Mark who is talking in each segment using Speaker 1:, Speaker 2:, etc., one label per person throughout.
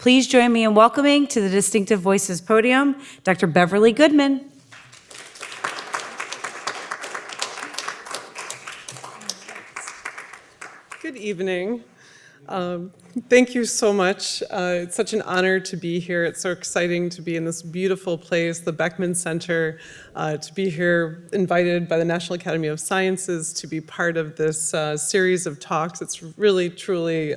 Speaker 1: Please join me in welcoming to the Distinctive Voices podium, Dr. Beverly Goodman.
Speaker 2: Good evening. Thank you so much. It's such an honor to be here. It's so exciting to be in this beautiful place, the Beckman Center, to be here invited by the National Academy of Sciences to be part of this series of talks. It's really, truly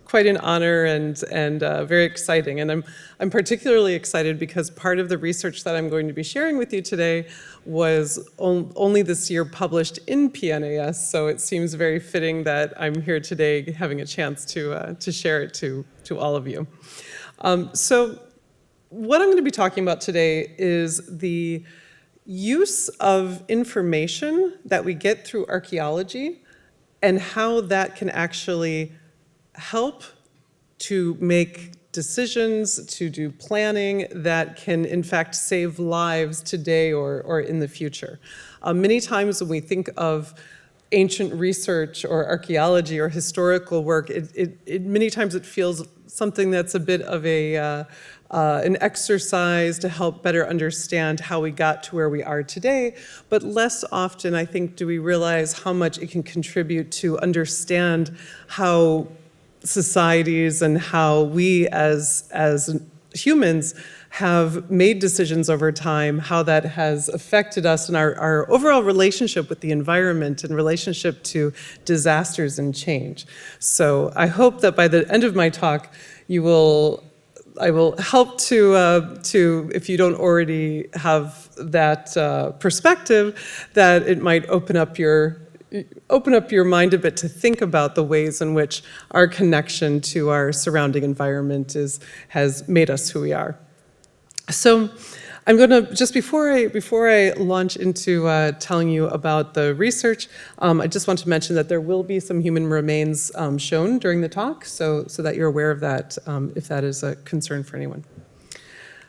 Speaker 2: quite an honor and very exciting. And I'm particularly excited because part of the research that I'm going to be sharing with you today was only this year published in PNAS, so it seems very fitting that I'm here today having a chance to share it to all of you. So what I'm going to be talking about today is the use of information that we get through archaeology and how that can actually help to make decisions, to do planning that can in fact save lives today or in the future. Many times when we think of ancient research or archaeology or historical work, many times it feels something that's a bit of an exercise to help better understand how we got to where we are today, but less often I think do we realize how much it can contribute to understand how societies and how we as humans have made decisions over time, how that has affected us and our overall relationship with the environment and relationship to disasters and change. So I hope that by the end of my talk, I will help to, if you don't already have that perspective, that it might open up your mind a bit to think about the ways in which our connection to our surrounding environment has made us who we are. So I'm going to, just before I launch into telling you about the research, I just want to mention that there will be some human remains shown during the talk, so that you're aware of that if that is a concern for anyone.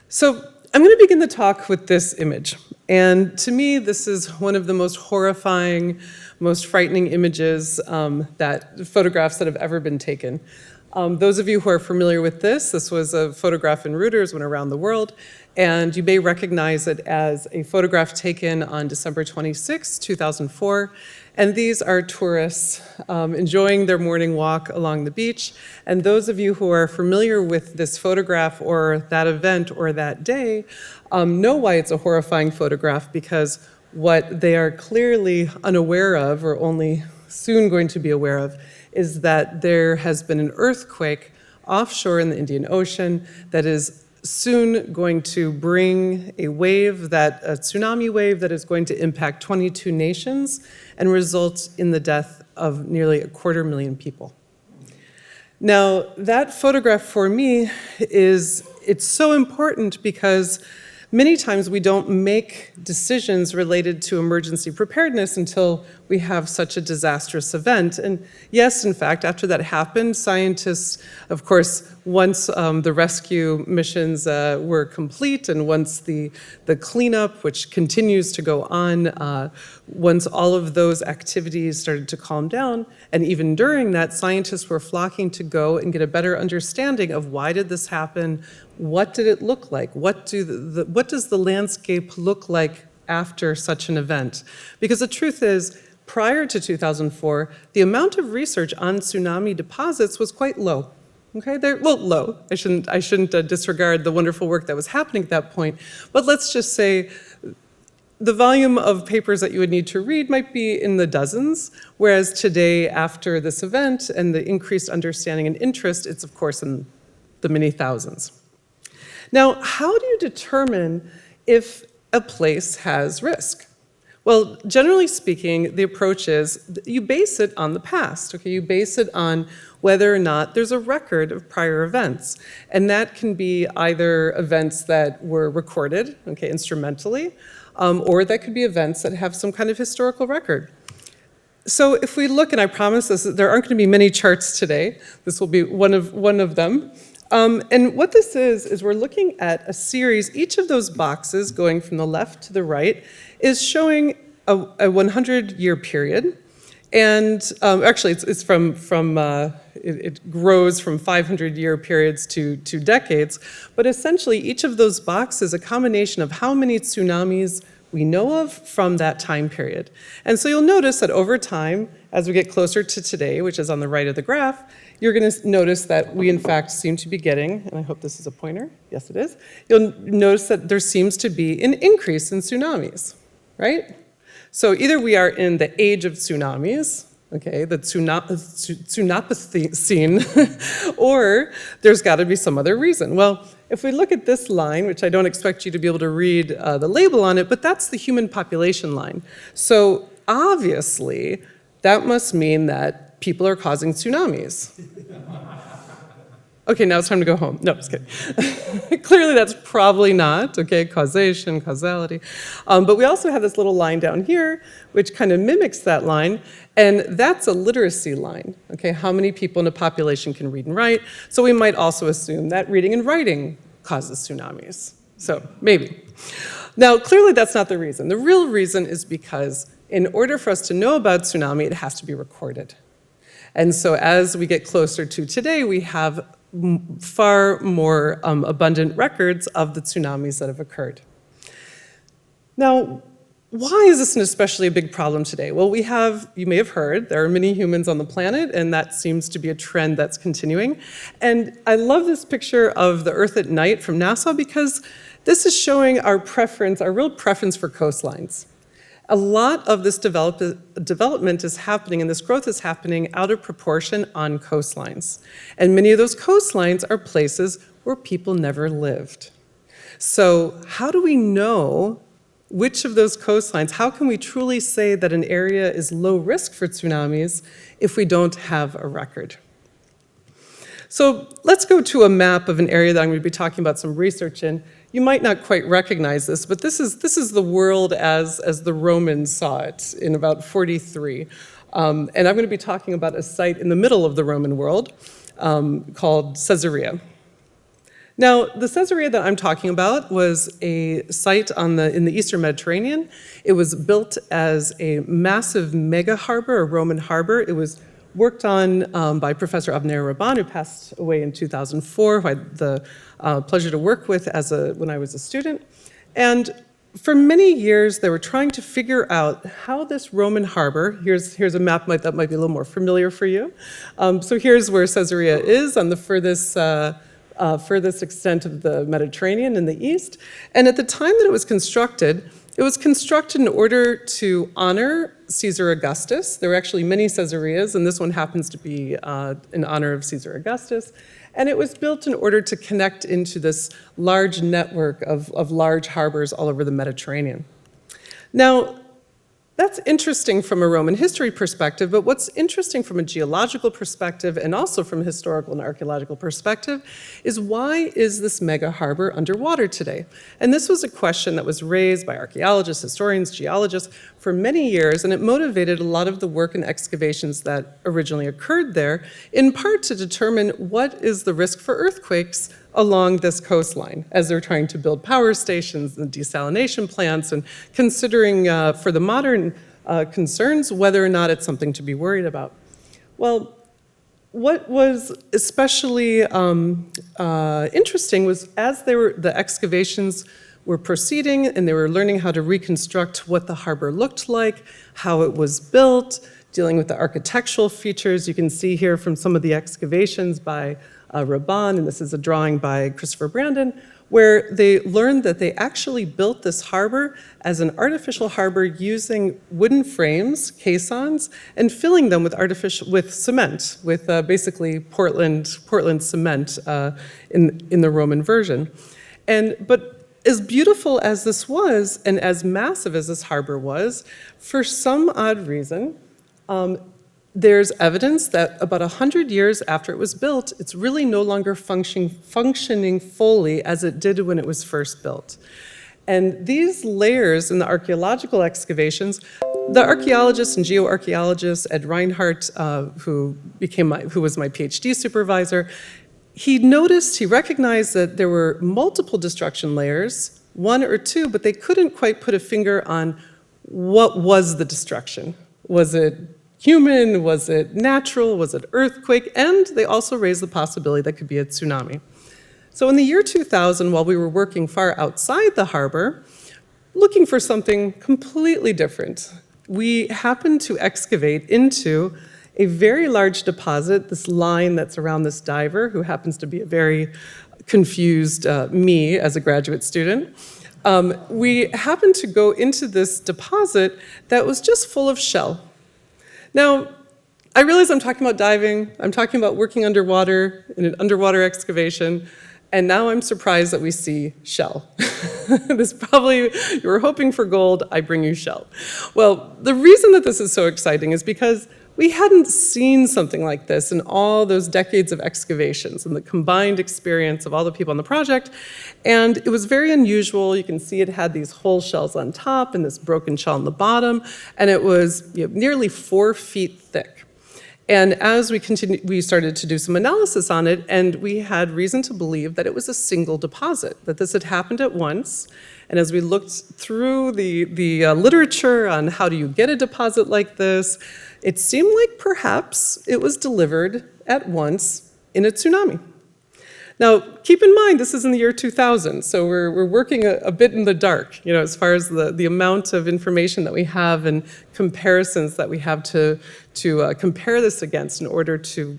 Speaker 2: So I'm going to begin the talk with this image. And to me, this is one of the most horrifying, most frightening images, photographs that have ever been taken. Those of you who are familiar with this was a photograph in Reuters, went around the world, and you may recognize it as a photograph taken on December 26, 2004. And these are tourists enjoying their morning walk along the beach. And those of you who are familiar with this photograph or that event or that day know why it's a horrifying photograph, because what they are clearly unaware of, or only soon going to be aware of, is that there has been an earthquake offshore in the Indian Ocean that is soon going to bring a tsunami wave that is going to impact 22 nations and result in the death of nearly 250,000 people. Now, that photograph for me it's so important because many times we don't make decisions related to emergency preparedness until we have such a disastrous event. And yes, in fact, after that happened, scientists, of course, once the rescue missions were complete and once the cleanup, which continues to go on, once all of those activities started to calm down, and even during that, scientists were flocking to go and get a better understanding of why did this happen, what did it look like, what does the landscape look like after such an event? Because the truth is, prior to 2004, the amount of research on tsunami deposits was quite low. Okay, low. I shouldn't disregard the wonderful work that was happening at that point, but let's just say the volume of papers that you would need to read might be in the dozens, whereas today, after this event and the increased understanding and interest, it's of course in the many thousands. Now, how do you determine if a place has risk? Well, generally speaking, the approach is you base it on the past, okay? You base it on whether or not there's a record of prior events. And that can be either events that were recorded, okay, instrumentally, or that could be events that have some kind of historical record. So if we look, and I promise there aren't going to be many charts today. This will be one of them. And what this is we're looking at a series. Each of those boxes, going from the left to the right, is showing a 100-year period. And actually, it grows from 500-year periods to decades. But essentially, each of those boxes is a combination of how many tsunamis we know of from that time period. And so you'll notice that over time, as we get closer to today, which is on the right of the graph, you're going to notice that we, in fact, seem to be getting, and I hope this is a pointer. Yes, it is. You'll notice that there seems to be an increase in tsunamis, right? So either we are in the age of tsunamis, okay, the tsunapocene, or there's got to be some other reason. Well, if we look at this line, which I don't expect you to be able to read the label on it, but that's the human population line. So obviously, that must mean that people are causing tsunamis. Okay, now it's time to go home. No, just kidding. Clearly that's probably not, okay, causation, causality. But we also have this little line down here, which kind of mimics that line, and that's a literacy line, okay? How many people in a population can read and write? So we might also assume that reading and writing causes tsunamis. So maybe. Now, clearly that's not the reason. The real reason is because in order for us to know about tsunami, it has to be recorded. And so as we get closer to today, we have far more abundant records of the tsunamis that have occurred. Now, why is this especially a big problem today? Well, you may have heard, there are many humans on the planet, and that seems to be a trend that's continuing. And I love this picture of the Earth at night from NASA because this is showing our real preference for coastlines. A lot of this development is happening, and this growth is happening out of proportion on coastlines. And many of those coastlines are places where people never lived. So how do we know which of those coastlines, how can we truly say that an area is low risk for tsunamis if we don't have a record? So let's go to a map of an area that I'm going to be talking about some research in. You might not quite recognize this, but this is the world as the Romans saw it in about 43. And I'm going to be talking about a site in the middle of the Roman world called Caesarea. Now, the Caesarea that I'm talking about was a site in the Eastern Mediterranean. It was built as a massive mega harbor, a Roman harbor. It was worked on by Professor Avner Rabban, who passed away in 2004, who I had the pleasure to work with when I was a student. And for many years, they were trying to figure out how this Roman harbor, here's a map that might be a little more familiar for you. So here's where Caesarea is on the furthest extent of the Mediterranean in the east. And at the time that it was constructed in order to honor Caesar Augustus. There were actually many Caesareas, and this one happens to be in honor of Caesar Augustus. And it was built in order to connect into this large network of large harbors all over the Mediterranean. Now, that's interesting from a Roman history perspective, but what's interesting from a geological perspective and also from a historical and archaeological perspective is why is this mega harbor underwater today? And this was a question that was raised by archaeologists, historians, geologists for many years, and it motivated a lot of the work and excavations that originally occurred there, in part to determine what is the risk for earthquakes along this coastline as they're trying to build power stations and desalination plants and considering for the modern concerns whether or not it's something to be worried about. Well, what was especially interesting was as the excavations were proceeding and they were learning how to reconstruct what the harbor looked like, how it was built, dealing with the architectural features. You can see here from some of the excavations by Rabban, and this is a drawing by Christopher Brandon, where they learned that they actually built this harbor as an artificial harbor using wooden frames, caissons, and filling them with cement, with basically Portland cement in the Roman version. But as beautiful as this was, and as massive as this harbor was, for some odd reason, there's evidence that about 100 years after it was built, it's really no longer functioning fully as it did when it was first built. And these layers in the archaeological excavations, the archaeologist and geoarchaeologist Ed Reinhardt, who was my PhD supervisor, he recognized that there were multiple destruction layers, one or two, but they couldn't quite put a finger on what was the destruction. Was it human? Was it natural? Was it earthquake? And they also raised the possibility that could be a tsunami. So in the year 2000, while we were working far outside the harbor, looking for something completely different, we happened to excavate into a very large deposit, this line that's around this diver, who happens to be a very confused me as a graduate student. We happened to go into this deposit that was just full of shell. Now, I realize I'm talking about diving, I'm talking about working underwater in an underwater excavation, and now I'm surprised that we see shell. This probably, you were hoping for gold, I bring you shell. Well, the reason that this is so exciting is because we hadn't seen something like this in all those decades of excavations and the combined experience of all the people on the project. And it was very unusual. You can see it had these whole shells on top and this broken shell on the bottom. And it was nearly 4 feet thick. And as we continued, we started to do some analysis on it, and we had reason to believe that it was a single deposit, that this had happened at once. And as we looked through the literature on how do you get a deposit like this, it seemed like perhaps it was delivered at once in a tsunami. Now, keep in mind, this is in the year 2000, so we're working a bit in the dark, as far as the amount of information that we have and comparisons that we have to compare this against in order to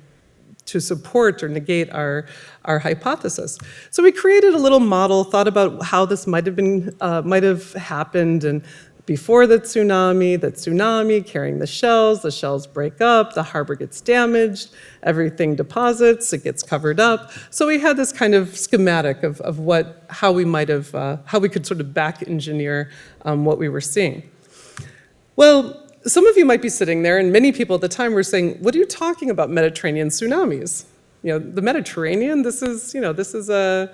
Speaker 2: support or negate our hypothesis. So we created a little model, thought about how this might have happened, and before the tsunami carrying the shells break up, the harbor gets damaged, everything deposits, it gets covered up. So we had this kind of schematic of how we could sort of back engineer what we were seeing. Well, some of you might be sitting there, and many people at the time were saying, what are you talking about, Mediterranean tsunamis? The Mediterranean, this is a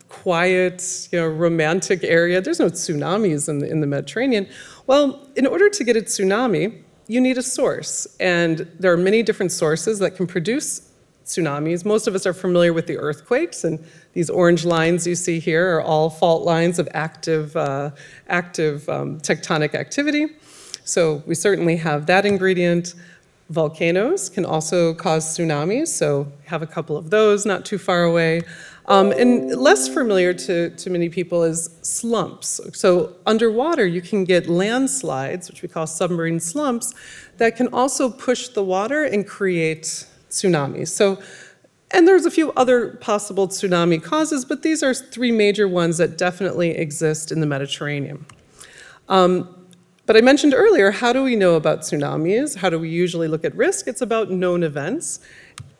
Speaker 2: quiet, romantic area. There's no tsunamis in the Mediterranean. Well, in order to get a tsunami, you need a source. And there are many different sources that can produce tsunamis. Most of us are familiar with the earthquakes, and these orange lines you see here are all fault lines of active tectonic activity. So we certainly have that ingredient. Volcanoes can also cause tsunamis, so have a couple of those not too far away. And less familiar to many people is slumps. So underwater, you can get landslides, which we call submarine slumps, that can also push the water and create tsunamis. And there's a few other possible tsunami causes, but these are 3 major ones that definitely exist in the Mediterranean. But I mentioned earlier, how do we know about tsunamis? How do we usually look at risk? It's about known events.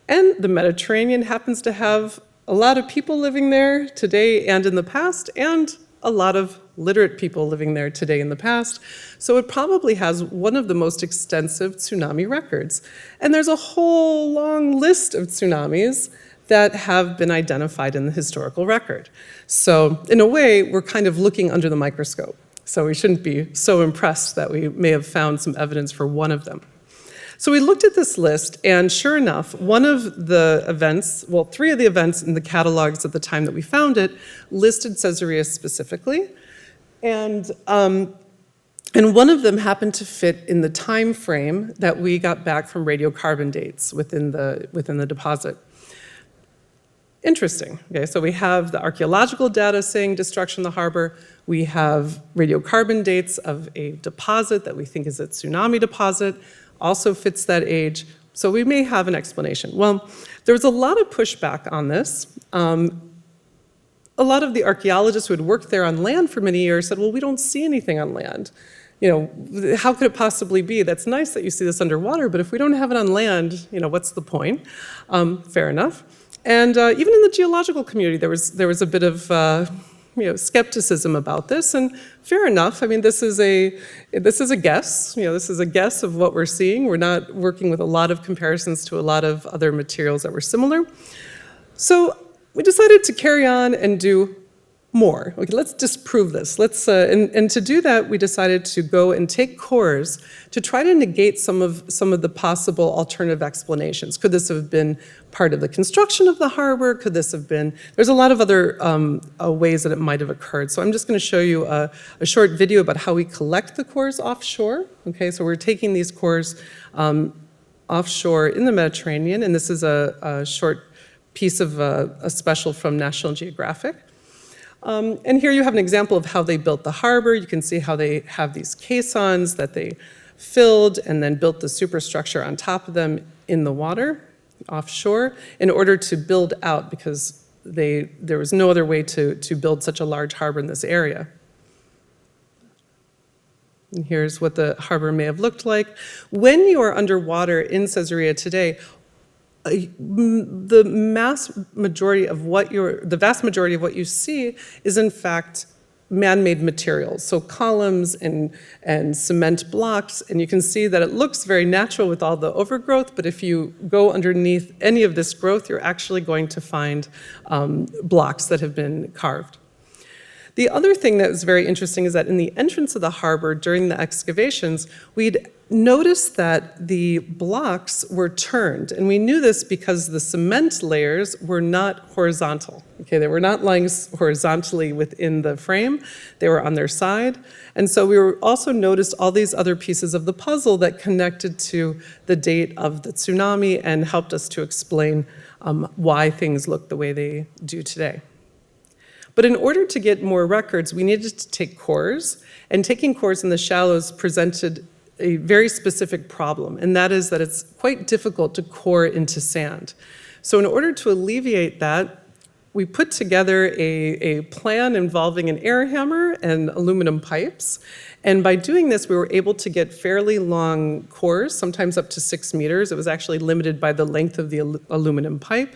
Speaker 2: And the Mediterranean happens to have a lot of people living there today and in the past, and a lot of literate people living there today and in the past. So it probably has one of the most extensive tsunami records. And there's a whole long list of tsunamis that have been identified in the historical record. So in a way, we're kind of looking under the microscope. So we shouldn't be so impressed that we may have found some evidence for one of them. So we looked at this list, and sure enough, one of the events, well, 3 of the events in the catalogs at the time that we found it, listed Caesarea specifically. And one of them happened to fit in the time frame that we got back from radiocarbon dates within the deposit. Interesting. Okay, so we have the archaeological data saying destruction of the harbor. We have radiocarbon dates of a deposit that we think is a tsunami deposit, also fits that age. So we may have an explanation. Well, there was a lot of pushback on this. A lot of the archaeologists who had worked there on land for many years said, well, we don't see anything on land. How could it possibly be? That's nice that you see this underwater, but if we don't have it on land, what's the point? Fair enough. And even in the geological community, there was a bit of skepticism about this, and fair enough. I mean, this is a guess. This is a guess of what we're seeing. We're not working with a lot of comparisons to a lot of other materials that were similar. So we decided to carry on and do more. Okay, let's disprove this. And to do that, we decided to go and take cores to try to negate some of the possible alternative explanations. Could this have been part of the construction of the harbor? Could this have been, there's a lot of other ways that it might have occurred. So I'm just gonna show you a short video about how we collect the cores offshore. Okay, so we're taking these cores offshore in the Mediterranean, and this is a short piece of a special from National Geographic. And here you have an example of how they built the harbor. You can see how they have these caissons that they filled and then built the superstructure on top of them in the water offshore in order to build out, because there was no other way to build such a large harbor in this area. And here's what the harbor may have looked like. When you are underwater in Caesarea today, the vast majority of what you see is in fact man-made materials, so columns and cement blocks, and you can see that it looks very natural with all the overgrowth, but if you go underneath any of this growth, you're actually going to find blocks that have been carved. The other thing that was very interesting is that in the entrance of the harbor during the excavations, we'd noticed that the blocks were turned. And we knew this because the cement layers were not horizontal. Okay, they were not lying horizontally within the frame. They were on their side. And so we also noticed all these other pieces of the puzzle that connected to the date of the tsunami and helped us to explain why things look the way they do today. But in order to get more records, we needed to take cores, and taking cores in the shallows presented a very specific problem, and that is that it's quite difficult to core into sand. So in order to alleviate that, we put together a plan involving an air hammer and aluminum pipes, and by doing this, we were able to get fairly long cores, sometimes up to 6 meters. It was actually limited by the length of the aluminum pipe.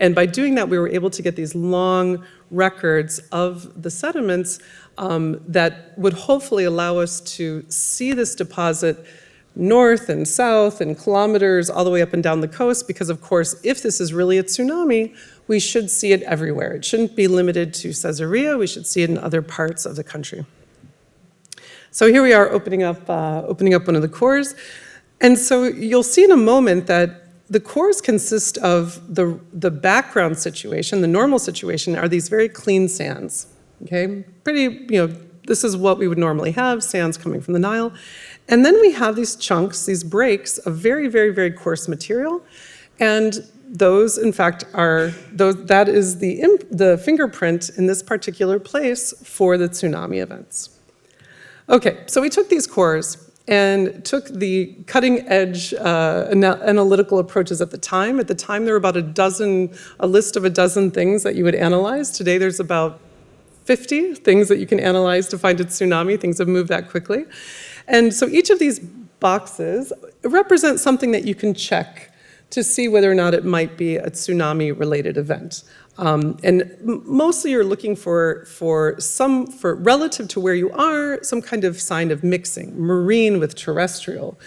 Speaker 2: And by doing that, we were able to get these long records of the sediments that would hopefully allow us to see this deposit north and south and kilometers all the way up and down the coast, because of course, if this is really a tsunami, we should see it everywhere. It shouldn't be limited to Caesarea, we should see it in other parts of the country. So here we are opening up one of the cores. And so you'll see in a moment that the cores consist of the background situation, the normal situation, are these very clean sands, okay? Pretty, this is what we would normally have, sands coming from the Nile. And then we have these chunks, these breaks of very, very, very coarse material. And those, in fact, that is the fingerprint in this particular place for the tsunami events. Okay, so we took these cores and took the cutting-edge analytical approaches at the time. At the time, there were about a list of a dozen things that you would analyze. Today, there's about 50 things that you can analyze to find a tsunami. Things have moved that quickly. And so each of these boxes represents something that you can check to see whether or not it might be a tsunami-related event. And mostly you're looking for relative to where you are, some kind of sign of mixing, marine with terrestrial,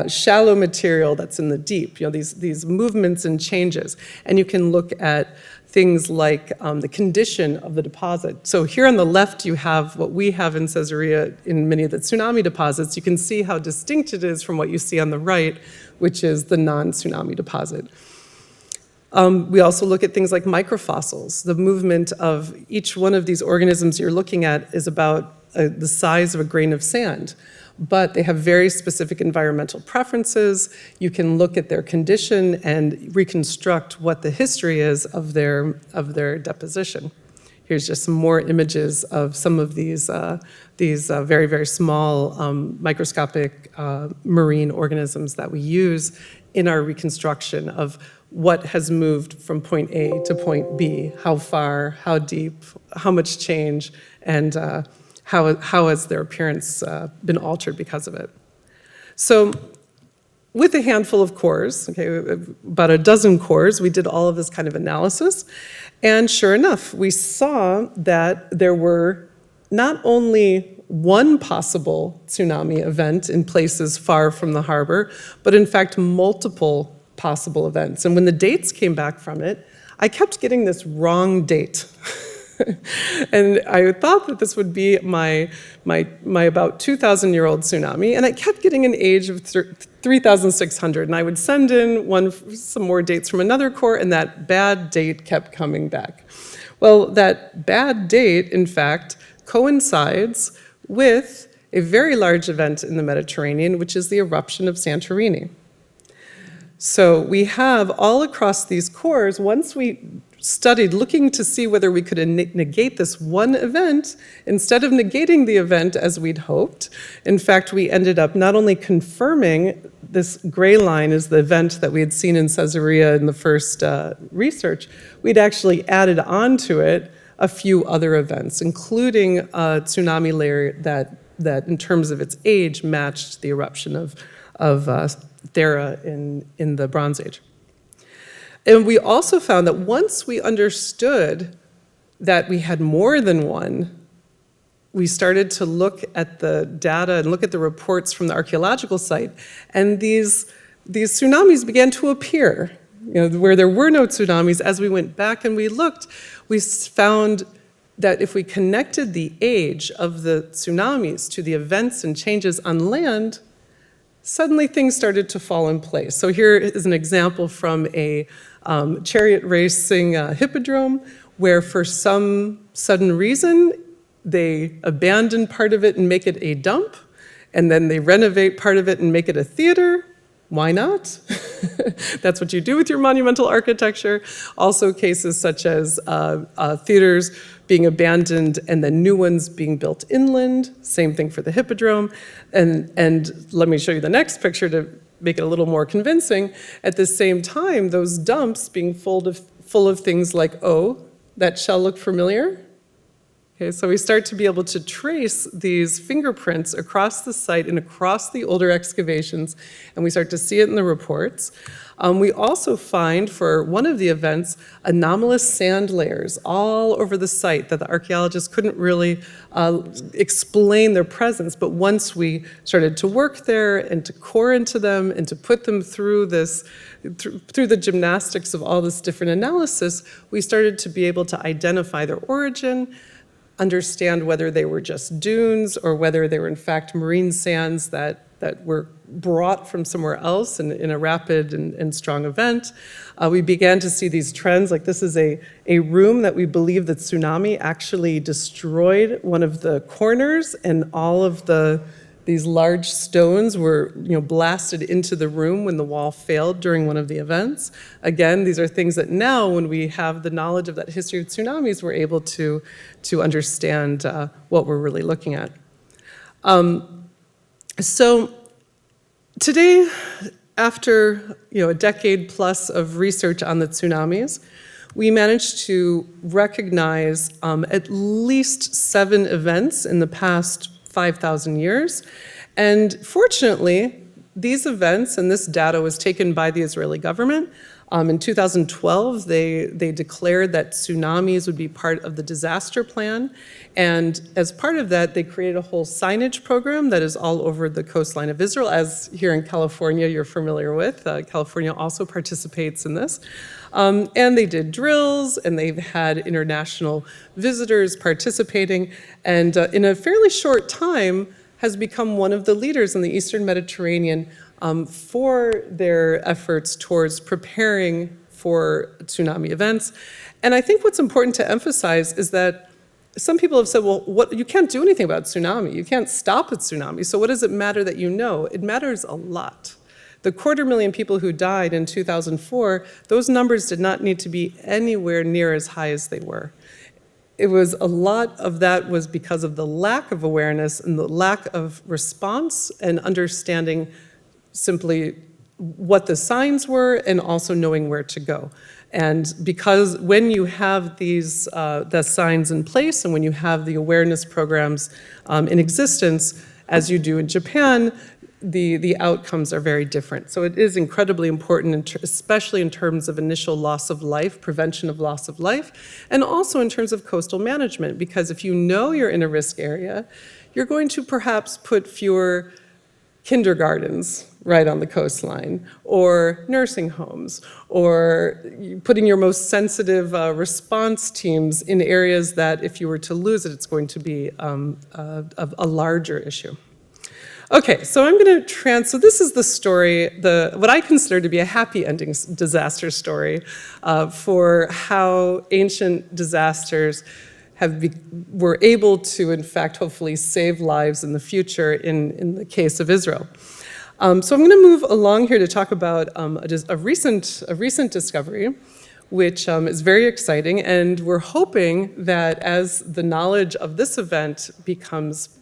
Speaker 2: shallow material that's in the deep, these movements and changes. And you can look at things like the condition of the deposit. So here on the left, you have what we have in Caesarea in many of the tsunami deposits. You can see how distinct it is from what you see on the right, which is the non-tsunami deposit. We also look at things like microfossils. The movement of each one of these organisms you're looking at is about the size of a grain of sand, but they have very specific environmental preferences. You can look at their condition and reconstruct what the history is of their deposition. Here's just some more images of some of these very, very small microscopic marine organisms that we use in our reconstruction of what has moved from point A to point B, how far, how deep, how much change, and how has their appearance been altered because of it. So with a handful of cores, okay, about a dozen cores, we did all of this kind of analysis. And sure enough, we saw that there were not only one possible tsunami event in places far from the harbor, but in fact, multiple possible events. And when the dates came back from it, I kept getting this wrong date. And I thought that this would be my about 2,000-year-old tsunami, and I kept getting an age of 3,600, and I would send in some more dates from another core, and that bad date kept coming back. Well, that bad date, in fact, coincides with a very large event in the Mediterranean, which is the eruption of Santorini. So we have all across these cores, once we studied looking to see whether we could negate this one event, instead of negating the event as we'd hoped, in fact, we ended up not only confirming this gray line is the event that we had seen in Caesarea in the first research, we'd actually added on to it a few other events, including a tsunami layer that in terms of its age matched the eruption of Thera in the Bronze Age. And we also found that once we understood that we had more than one, we started to look at the data and look at the reports from the archaeological site, and these tsunamis began to appear. Where there were no tsunamis, as we went back and we looked, we found that if we connected the age of the tsunamis to the events and changes on land, suddenly things started to fall in place. So here is an example from a chariot racing hippodrome, where for some sudden reason, they abandon part of it and make it a dump, and then they renovate part of it and make it a theater. Why not? That's what you do with your monumental architecture. Also cases such as theaters being abandoned and then new ones being built inland. Same thing for the hippodrome. And let me show you the next picture to make it a little more convincing. At the same time, those dumps being full of things like, oh, that shell look familiar? Okay, so we start to be able to trace these fingerprints across the site and across the older excavations, and we start to see it in the reports. We also find, for one of the events, anomalous sand layers all over the site that the archaeologists couldn't really explain their presence, but once we started to work there and to core into them and to put them through through the gymnastics of all this different analysis, we started to be able to identify their origin, understand whether they were just dunes or whether they were in fact marine sands that were brought from somewhere else in a rapid and strong event. We began to see these trends, like this is a room that we believe the tsunami actually destroyed one of the corners, and all of these large stones were blasted into the room when the wall failed during one of the events. Again, these are things that now, when we have the knowledge of that history of tsunamis, we're able to understand what we're really looking at. So today, after a decade plus of research on the tsunamis, we managed to recognize at least 7 events in the past 5,000 years. And fortunately, these events and this data was taken by the Israeli government. In 2012, they declared that tsunamis would be part of the disaster plan. And as part of that, they created a whole signage program that is all over the coastline of Israel, as here in California you're familiar with. California also participates in this. And they did drills, and they've had international visitors participating, and in a fairly short time has become one of the leaders in the Eastern Mediterranean for their efforts towards preparing for tsunami events. And I think what's important to emphasize is that some people have said, well, you can't do anything about tsunami. You can't stop a tsunami, so what does it matter that you know? It matters a lot. The 250,000 people who died in 2004, those numbers did not need to be anywhere near as high as they were. It was a lot of that was because of the lack of awareness and the lack of response and understanding simply what the signs were and also knowing where to go. And because when you have these the signs in place and when you have the awareness programs in existence, as you do in Japan, the outcomes are very different. So it is incredibly important, especially in terms of initial loss of life, prevention of loss of life, and also in terms of coastal management, because if you know you're in a risk area, you're going to perhaps put fewer kindergartens right on the coastline, or nursing homes, or putting your most sensitive response teams in areas that if you were to lose it, it's going to be a larger issue. Okay, so I'm going to so this is the story, what I consider to be a happy ending disaster story for how ancient disasters were able to, in fact, hopefully save lives in the future in the case of Israel. So I'm going to move along here to talk about a recent discovery, which is very exciting, and we're hoping that as the knowledge of this event becomes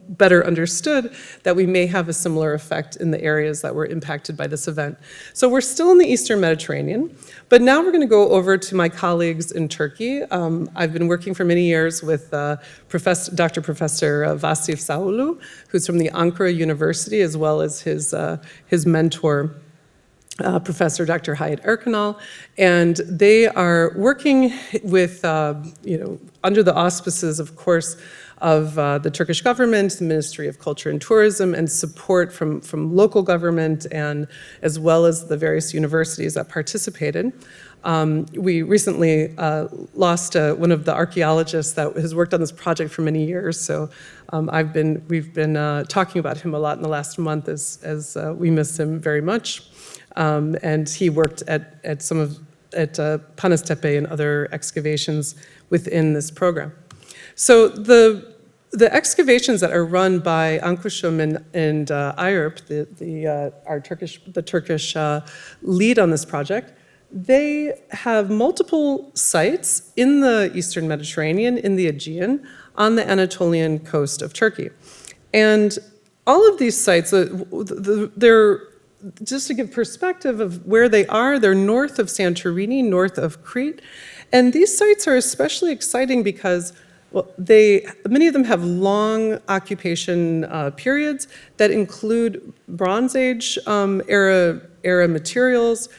Speaker 2: better understood, that we may have a similar effect in the areas that were impacted by this event. So we're still in the Eastern Mediterranean, but now we're going to go over to my colleagues in Turkey. I've been working for many years with Dr. Professor Vasif Saulu, who's from the Ankara University, as well as his mentor, Professor Dr. Hayat Erkanal, and they are working with, under the auspices, of course, of the Turkish government, the Ministry of Culture and Tourism, and support from local government, and as well as the various universities that participated. We recently lost one of the archaeologists that has worked on this project for many years, so we've been talking about him a lot in the last month as we miss him very much. And he worked at Panastepe and other excavations within this program. So the excavations that are run by Ankushum and Ayurp, the Turkish lead on this project, they have multiple sites in the Eastern Mediterranean, in the Aegean, on the Anatolian coast of Turkey. And all of these sites, they're, just to give perspective of where they are, they're north of Santorini, north of Crete. And these sites are especially exciting because many of them have long occupation periods that include Bronze Age era materials.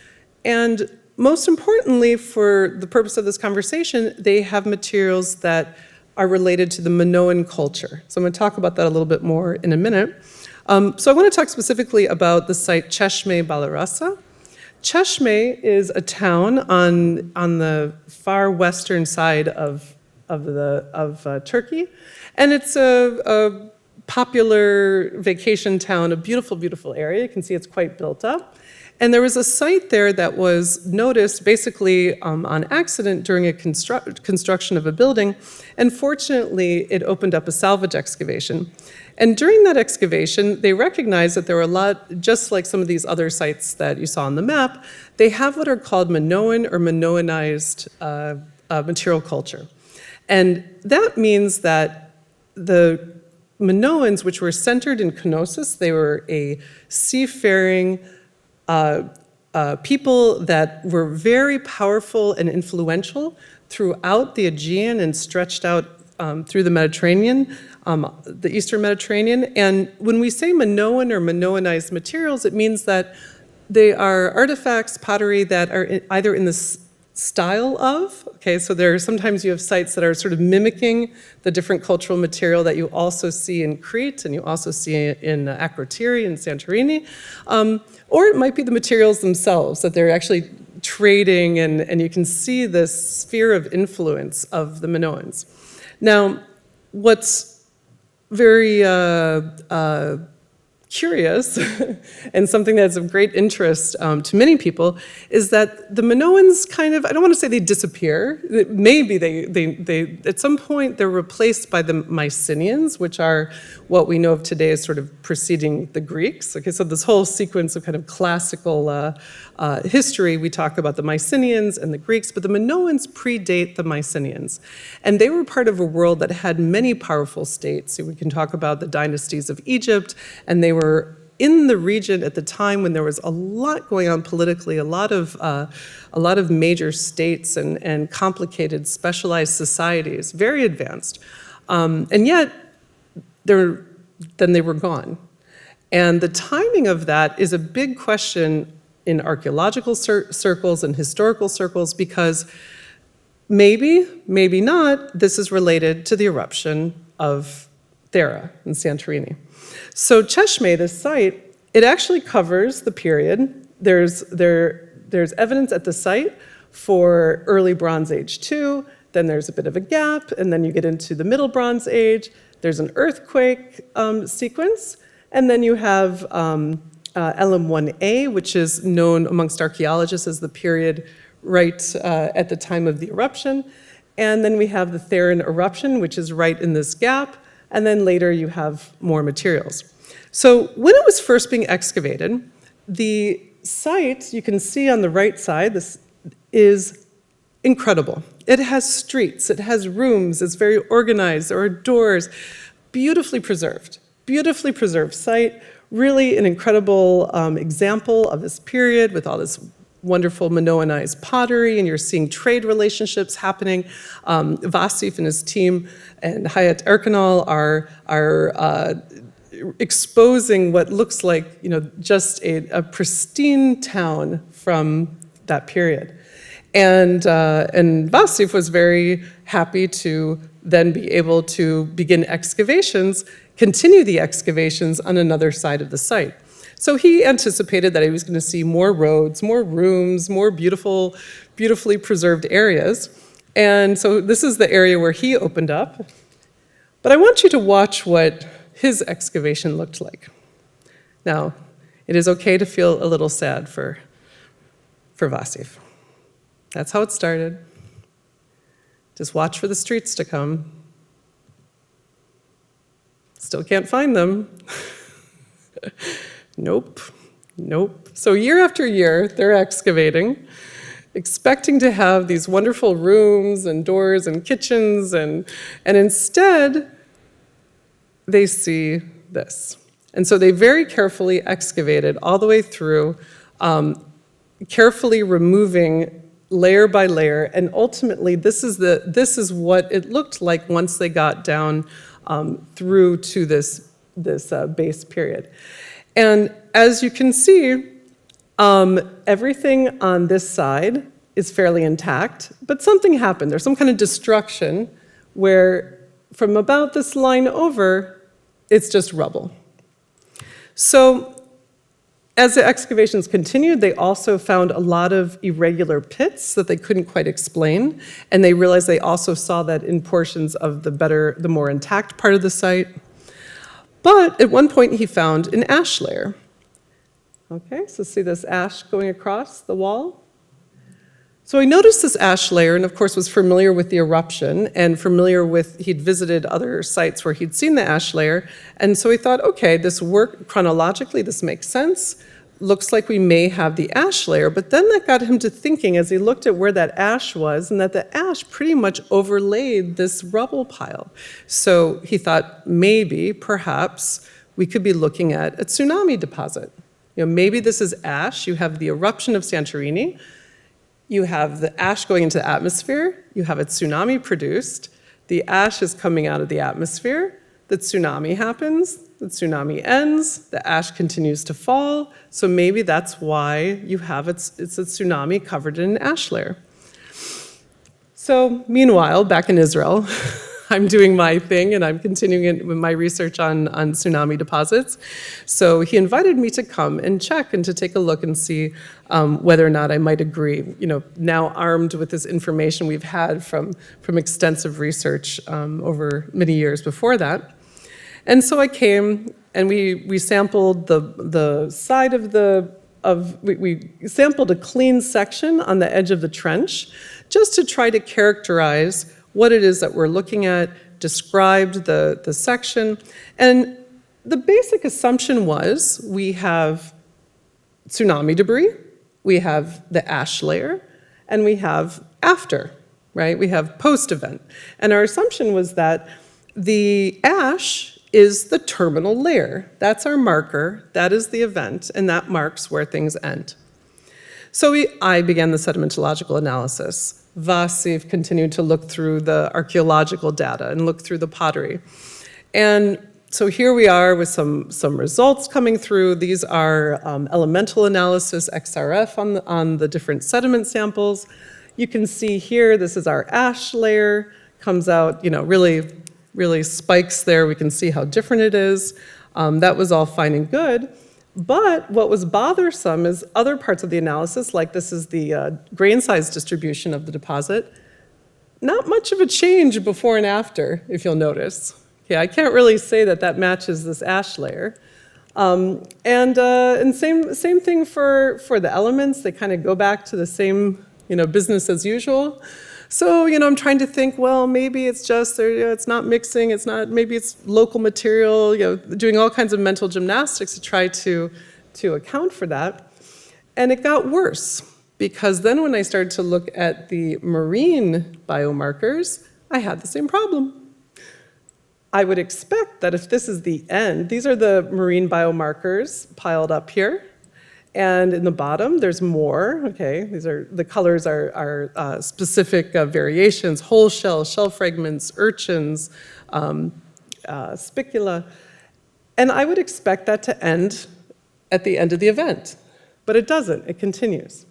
Speaker 2: And most importantly, for the purpose of this conversation, they have materials that are related to the Minoan culture. So I'm going to talk about that a little bit more in a minute. So I want to talk specifically about the site Çeşme Balarasa. Çeşme is a town on the far western side of Turkey, and it's a popular vacation town, a beautiful, beautiful area. You can see it's quite built up. And there was a site there that was noticed basically on accident during a construction of a building, and fortunately it opened up a salvage excavation. And during that excavation, they recognized that there were a lot, just like some of these other sites that you saw on the map, they have what are called Minoan or Minoanized material culture. And that means that the Minoans, which were centered in Knossos, they were a seafaring people that were very powerful and influential throughout the Aegean and stretched out through the Mediterranean, the Eastern Mediterranean. And when we say Minoan or Minoanized materials, it means that they are artifacts, pottery that are either in the style of, okay, so sometimes you have sites that are sort of mimicking the different cultural material that you also see in Crete and you also see in Akrotiri and Santorini, or it might be the materials themselves that they're actually trading, and you can see this sphere of influence of the Minoans. Now, what's very curious and something that's of great interest to many people is that the Minoans kind of, I don't want to say they disappear, maybe they at some point they're replaced by the Mycenaeans, which are what we know of today as sort of preceding the Greeks. Okay, so this whole sequence of kind of classical history, we talk about the Mycenaeans and the Greeks, but the Minoans predate the Mycenaeans. And they were part of a world that had many powerful states. So we can talk about the dynasties of Egypt, and they were in the region at the time when there was a lot going on politically, a lot of major states and complicated, specialized societies, very advanced. And yet, then they were gone. And the timing of that is a big question in archaeological circles and historical circles, because maybe not, this is related to the eruption of Thera in Santorini. So Cheshme, this site, it actually covers the period. There's evidence at the site for early Bronze Age 2, then there's a bit of a gap, and then you get into the Middle Bronze Age. There's an earthquake sequence, and then you have LM1A, which is known amongst archaeologists as the period right at the time of the eruption. And then we have the Thera eruption, which is right in this gap, and then later you have more materials. So when it was first being excavated, the site, you can see on the right side, this is incredible. It has streets, it has rooms, it's very organized, there are doors, beautifully preserved site, really an incredible example of this period with all this wonderful Minoanized pottery, and you're seeing trade relationships happening. Vasif and his team and Hayat Erkanal are exposing what looks like, just a pristine town from that period. And Vasif was very happy to then be able to begin excavations, continue the excavations on another side of the site. So he anticipated that he was going to see more roads, more rooms, more beautifully preserved areas. And so this is the area where he opened up. But I want you to watch what his excavation looked like. Now, it is okay to feel a little sad for Vasif. That's how it started. Just watch for the streets to come. Still can't find them. Nope. So year after year, they're excavating, expecting to have these wonderful rooms and doors and kitchens, and instead, they see this. And so they very carefully excavated all the way through, carefully removing layer by layer, and ultimately, this is what it looked like once they got down through to this base period. And as you can see, everything on this side is fairly intact, but something happened. There's some kind of destruction where from about this line over, it's just rubble. So as the excavations continued, they also found a lot of irregular pits that they couldn't quite explain, and they realized they also saw that in portions of the more intact part of the site. But at one point, he found an ash layer. Okay, so see this ash going across the wall? So he noticed this ash layer, and of course was familiar with the eruption, and he'd visited other sites where he'd seen the ash layer, and so he thought, okay, this work, chronologically, this makes sense. Looks like we may have the ash layer, but then that got him to thinking as he looked at where that ash was, and that the ash pretty much overlaid this rubble pile. So he thought maybe, perhaps, we could be looking at a tsunami deposit. Maybe this is ash. You have the eruption of Santorini. You have the ash going into the atmosphere. You have a tsunami produced. The ash is coming out of the atmosphere. The tsunami happens. The tsunami ends. The ash continues to fall. So maybe that's why you have it's a tsunami covered in an ash layer. So meanwhile, back in Israel, I'm doing my thing and I'm continuing with my research on tsunami deposits. So he invited me to come and check and to take a look and see whether or not I might agree. Now armed with this information we've had from extensive research over many years before that. And so I came and we sampled the side we sampled a clean section on the edge of the trench just to try to characterize what it is that we're looking at, described the section. And the basic assumption was we have tsunami debris, we have the ash layer, and we have after, right? We have post-event. And our assumption was that the ash is the terminal layer. That's our marker, that is the event, and that marks where things end. So I began the sedimentological analysis. Vasif continued to look through the archaeological data and look through the pottery. And so here we are with some results coming through. These are elemental analysis, XRF on the different sediment samples. You can see here, this is our ash layer, comes out, really spikes there. We can see how different it is. That was all fine and good. But what was bothersome is other parts of the analysis, like this is the grain size distribution of the deposit, not much of a change before and after, if you'll notice. Okay, I can't really say that that matches this ash layer. And same thing for the elements. They kind of go back to the same, business as usual. So, I'm trying to think, well, maybe it's just, it's not mixing, maybe it's local material, doing all kinds of mental gymnastics to try to account for that. And it got worse, because then when I started to look at the marine biomarkers, I had the same problem. I would expect that if this is the end, these are the marine biomarkers piled up here. And in the bottom, there's more, okay? The colors are specific variations, whole shell, shell fragments, urchins, spicula. And I would expect that to end at the end of the event. But it doesn't, it continues.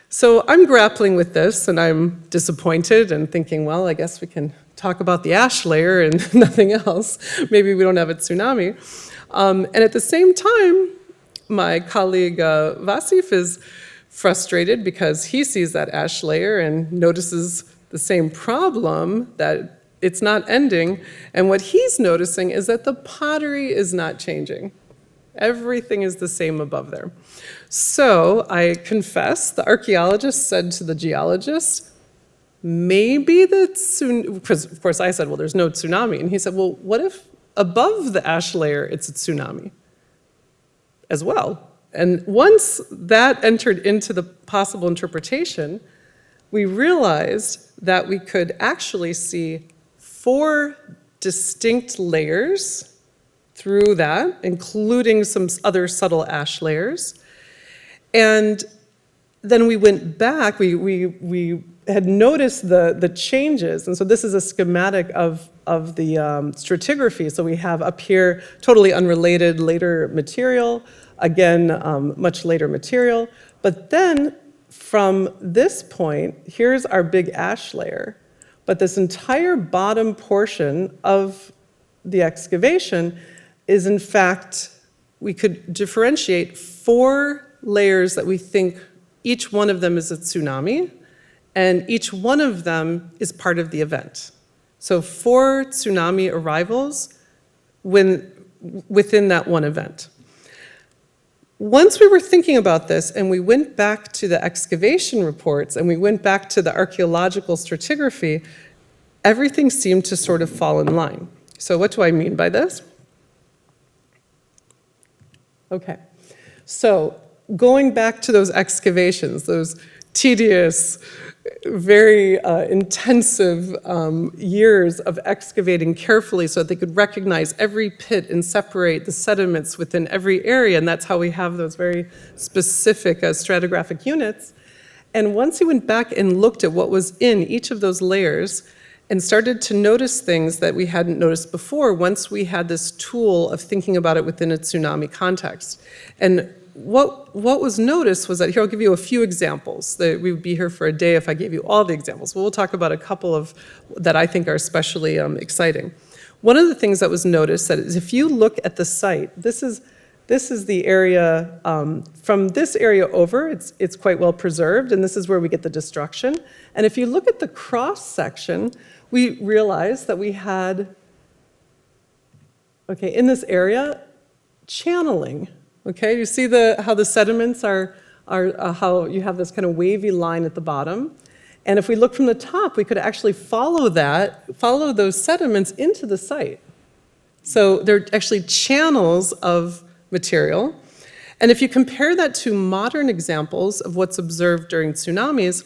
Speaker 2: So I'm grappling with this, and I'm disappointed and thinking, well, I guess we can talk about the ash layer and nothing else. Maybe we don't have a tsunami. And at the same time, my colleague Vasif is frustrated because he sees that ash layer and notices the same problem, that it's not ending. And what he's noticing is that the pottery is not changing. Everything is the same above there. So I confess, the archaeologist said to the geologist, maybe the tsunami, because of course I said, well, there's no tsunami. And he said, well, what if above the ash layer it's a tsunami as well? And once that entered into the possible interpretation, we realized that we could actually see 4 distinct layers through that, including some other subtle ash layers. And then we went back, we had noticed the changes. And so this is a schematic of the stratigraphy. So we have up here totally unrelated later material, again, much later material. But then from this point, here's our big ash layer. But this entire bottom portion of the excavation is, in fact, we could differentiate 4 layers that we think each one of them is a tsunami, and each one of them is part of the event. So 4 tsunami arrivals within that one event. Once we were thinking about this and we went back to the excavation reports and we went back to the archaeological stratigraphy, everything seemed to sort of fall in line. So what do I mean by this? Okay, so going back to those excavations, those tedious, very intensive years of excavating carefully so that they could recognize every pit and separate the sediments within every area, and that's how we have those very specific stratigraphic units. And once he went back and looked at what was in each of those layers and started to notice things that we hadn't noticed before, once we had this tool of thinking about it within a tsunami context. And what was noticed was that, here I'll give you a few examples. We would be here for a day if I gave you all the examples, but we'll talk about a couple of that I think are especially exciting. One of the things that was noticed that is, if you look at the site, this is the area, from this area over, it's quite well preserved, and this is where we get the destruction. And if you look at the cross section, we realize that we had, okay, in this area, channeling. Okay, you see how the sediments are how you have this kind of wavy line at the bottom. And if we look from the top, we could actually follow those sediments into the site. So they're actually channels of material. And if you compare that to modern examples of what's observed during tsunamis,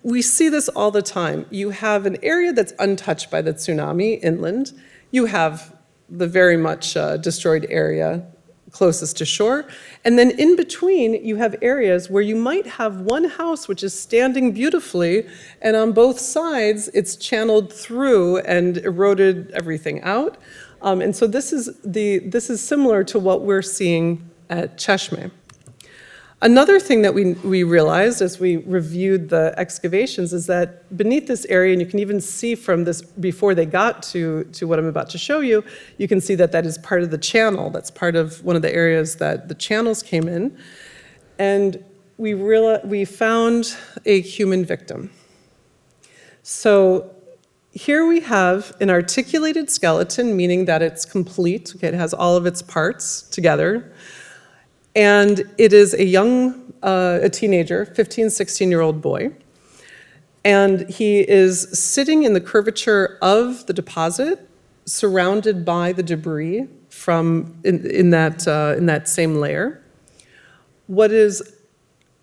Speaker 2: we see this all the time. You have an area that's untouched by the tsunami inland. You have the very much destroyed area closest to shore. And then in between, you have areas where you might have one house which is standing beautifully, and on both sides, it's channeled through and eroded everything out. And so this is similar to what we're seeing at Cheshme. Another thing that we realized as we reviewed the excavations is that beneath this area, and you can even see from this before they got to what I'm about to show you, you can see that that is part of the channel. That's part of one of the areas that the channels came in. And we found a human victim. So here we have an articulated skeleton, meaning that it's complete. Okay, it has all of its parts together. And it is a teenager, 15, 16-year-old boy. And he is sitting in the curvature of the deposit, surrounded by the debris from in that same layer. What is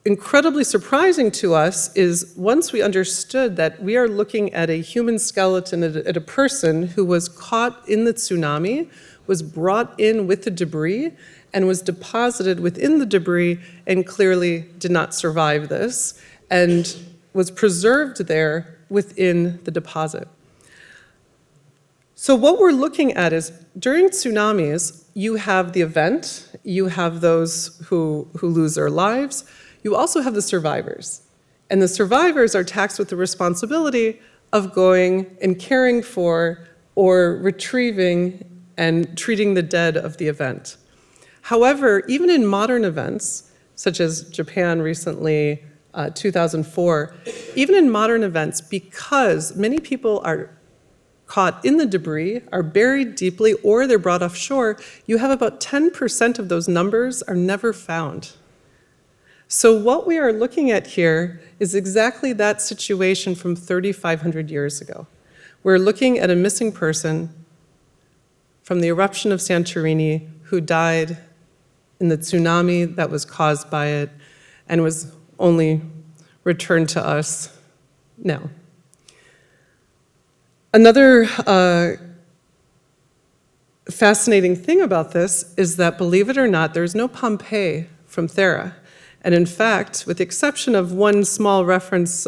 Speaker 2: incredibly surprising to us is once we understood that we are looking at a human skeleton, at a person who was caught in the tsunami, was brought in with the debris, and was deposited within the debris and clearly did not survive this and was preserved there within the deposit. So what we're looking at is during tsunamis, you have the event, you have those who lose their lives, you also have the survivors. And the survivors are tasked with the responsibility of going and caring for or retrieving and treating the dead of the event. However, even in modern events, such as Japan recently, 2004, even in modern events, because many people are caught in the debris, are buried deeply, or they're brought offshore, you have about 10% of those numbers are never found. So what we are looking at here is exactly that situation from 3,500 years ago. We're looking at a missing person from the eruption of Santorini who died in the tsunami that was caused by it and was only returned to us now. Another fascinating thing about this is that, believe it or not, there's no Pompeii from Thera. And in fact, with the exception of one small reference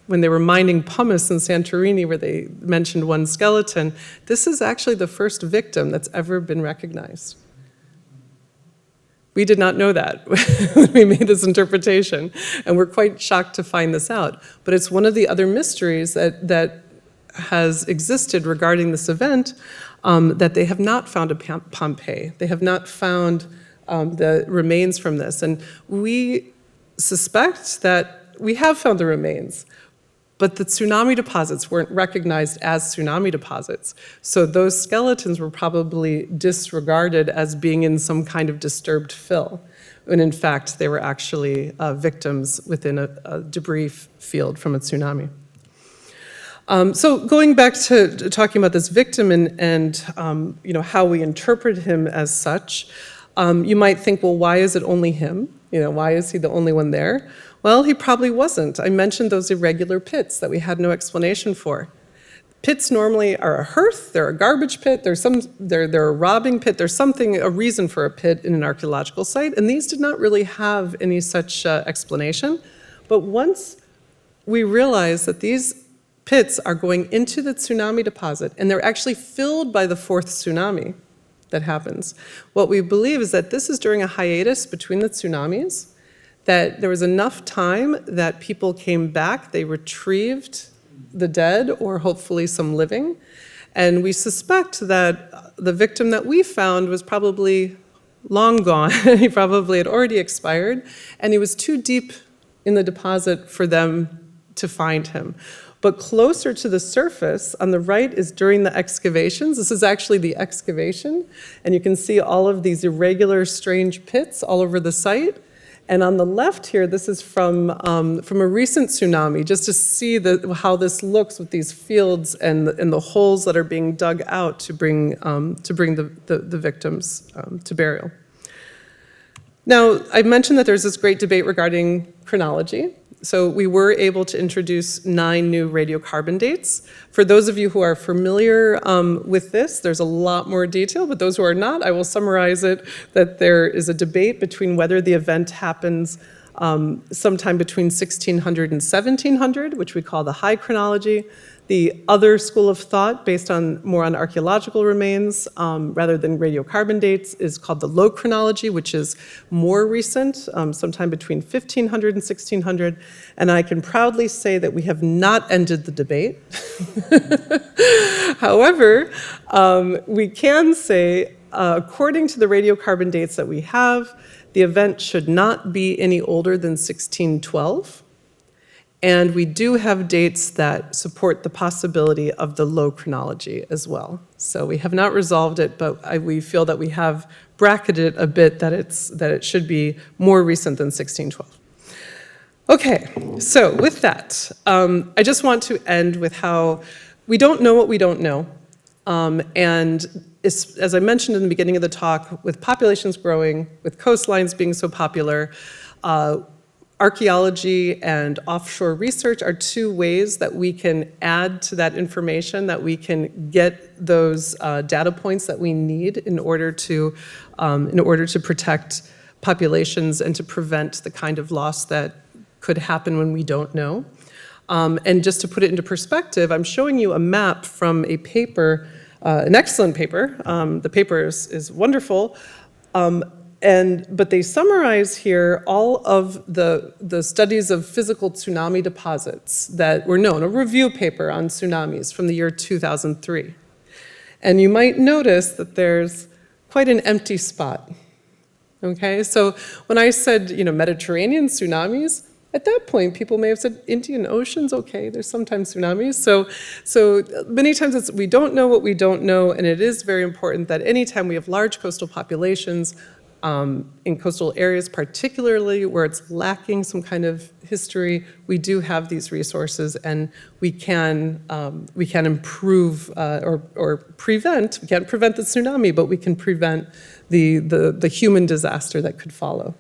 Speaker 2: when they were mining pumice in Santorini where they mentioned one skeleton, this is actually the first victim that's ever been recognized. We did not know that when we made this interpretation, and we're quite shocked to find this out. But it's one of the other mysteries that has existed regarding this event, that they have not found a Pompeii. They have not found the remains from this. And we suspect that we have found the remains, but the tsunami deposits weren't recognized as tsunami deposits. So those skeletons were probably disregarded as being in some kind of disturbed fill, when in fact they were actually victims within a debris field from a tsunami. So going back to talking about this victim and how we interpret him as such, you might think, well, why is it only him? Why is he the only one there? Well, he probably wasn't. I mentioned those irregular pits that we had no explanation for. Pits normally are a hearth, they're a garbage pit, they're a robbing pit, there's a reason for a pit in an archaeological site, and these did not really have any such explanation. But once we realized that these pits are going into the tsunami deposit, and they're actually filled by the fourth tsunami that happens, what we believe is that this is during a hiatus between the tsunamis, that there was enough time that people came back, they retrieved the dead, or hopefully some living, and we suspect that the victim that we found was probably long gone. He probably had already expired, and he was too deep in the deposit for them to find him. But closer to the surface, on the right, is during the excavations. This is actually the excavation, and you can see all of these irregular, strange pits all over the site. And on the left here, this is from a recent tsunami, just to see how this looks with these fields and the holes that are being dug out to bring the victims to burial. Now, I mentioned that there's this great debate regarding chronology. So we were able to introduce 9 new radiocarbon dates. For those of you who are familiar with this, there's a lot more detail, but those who are not, I will summarize it, that there is a debate between whether the event happens sometime between 1600 and 1700, which we call the high chronology. The other school of thought, based on more on archaeological remains rather than radiocarbon dates, is called the low chronology, which is more recent, sometime between 1500 and 1600. And I can proudly say that we have not ended the debate. However, we can say, according to the radiocarbon dates that we have, the event should not be any older than 1612. And we do have dates that support the possibility of the low chronology as well. So we have not resolved it, but we feel that we have bracketed a bit that it should be more recent than 1612. Okay, so with that, I just want to end with how we don't know what we don't know. And as I mentioned in the beginning of the talk, with populations growing, with coastlines being so popular, archaeology and offshore research are two ways that we can add to that information, that we can get those data points that we need in order to protect populations and to prevent the kind of loss that could happen when we don't know. And just to put it into perspective, I'm showing you a map from a paper, an excellent paper. The paper is wonderful. But they summarize here all of the studies of physical tsunami deposits that were known, a review paper on tsunamis from the year 2003. And you might notice that there's quite an empty spot. Okay, so when I said, Mediterranean tsunamis, at that point, people may have said, Indian Ocean's okay, there's sometimes tsunamis. So many times we don't know what we don't know, and it is very important that anytime we have large coastal populations, in coastal areas, particularly where it's lacking some kind of history, we do have these resources, and we can improve or prevent. We can't prevent the tsunami, but we can prevent the human disaster that could follow.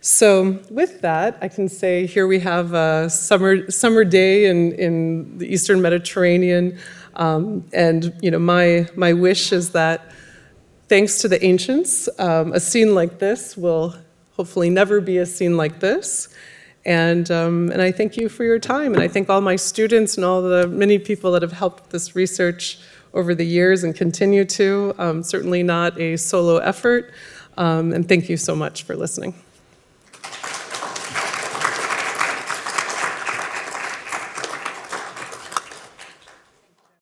Speaker 2: So with that, I can say here we have a summer day in the Eastern Mediterranean, and my wish is that, thanks to the ancients, a scene like this will hopefully never be a scene like this. And I thank you for your time, and I thank all my students and all the many people that have helped this research over the years and continue to. Certainly not a solo effort, and thank you so much for listening.